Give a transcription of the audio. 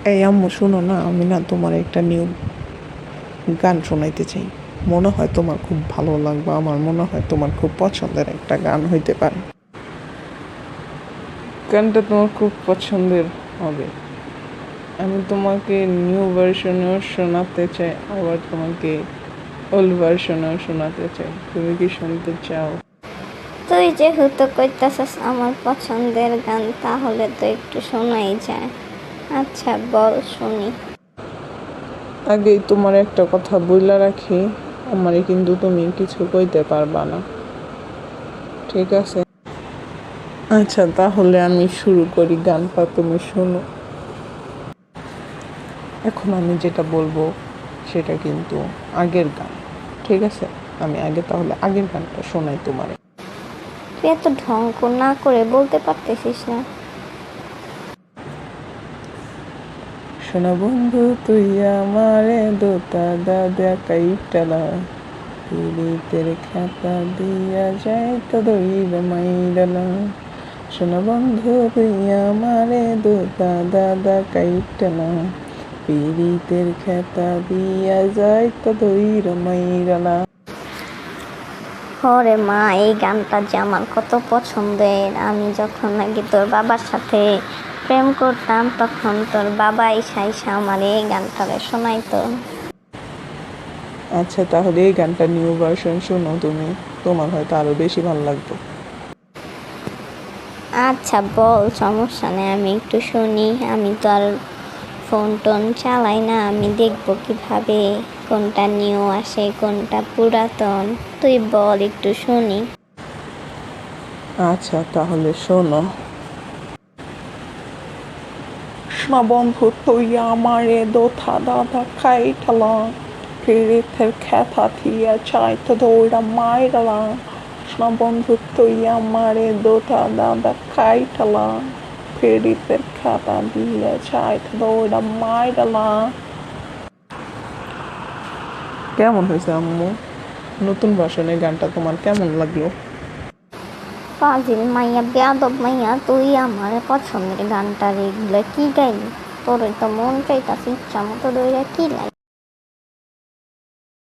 এই আম্মু শোনো না, আমি না তোমার একটা নিউ গান শোনাইতে চাই। মনে হয় তোমার খুব ভালো লাগবে, আমার মনে হয় তোমার খুব পছন্দের একটা গান হইতে পারে। গানটা তোমার খুব পছন্দের হবে। আমি তোমাকে নিউ ভার্সনেও শোনাতে চাই, আবার তোমাকে ওল্ড ভার্সনেও শোনাতে চাই। তুমি কি শুনতে চাও? তুই যেহেতু কইতাছস আমার পছন্দের গান, তাহলে তো একটু শোনাই যায়। আচ্ছা বল, শুনি। আগেই তোমার একটা কথা বইলা রাখি, আমারে কিন্তু তুমি কিছু কইতে পারবা না, ঠিক আছে? আচ্ছা তাহলে আমি শুরু করি, গানটা তুমি শোনো। এখন আমি যেটা বলবো সেটা কিন্তু আগের গান, ঠিক আছে? আমি আগে তাহলে আগের গানটা শোনাই তোমারে। তুই এত ঢং না করে বলতে পারতেছিস না? শোনা বন্ধু তুই আমারে দোতা দাদা কাইটালা, পীড়িতের খাতা দিয়া যায় তো দইর মাইরালা। শোনা বন্ধু তুই আমারে দোতা দাদা কাইটালা, পীড়িতের খাতা দিয়া যায় তো দইর মাইরালা। হরে মা, এই গানটা যে আমার কত পছন্দের। আমি যখন নাকি তোর বাবার সাথে প্রেম করতাম, তখন তোর বাবা এসে আমার এই গানটা শোনাইতো। আচ্ছা তাহলে এই গানটা নিউ ভার্সন শোনো তুমি, তোমার হয়তো আরো বেশি ভালো লাগবে। আচ্ছা বল, সমস্যা নেই, আমি একটু শুনি। আমি তো আর ফোন টোন চালাই না, আমি দেখবো কিভাবে কোনটা নিউ আসে কোনটা পুরাতন। তুই বল, একটু শুনি। আচ্ছা তাহলে শোনো। শোনা বন্ধু তুই আমারে দোথা দাদা খাইঠালা, পীড়িতের খেতা থিয়া চাইতে দৌড়া মাইরালা। শোনা বন্ধু তুই আমারে দোথা দাদা খাইঠালা, পীড়িতের খেতা দিয়া চাইতে দৌড়া মাইরালা। কেমন হয়েছে আম্মু? নতুন ভার্সনের গানটা তোমার কেমন লাগলো? ফাজিল মাইয়া, বেয়াদব মাইয়া, তুই আমার পছন্দের গানটার এগুলো কি গাইলি? তোর তো মন চাইতাছে ইচ্ছা মতো দইরা কি লাই।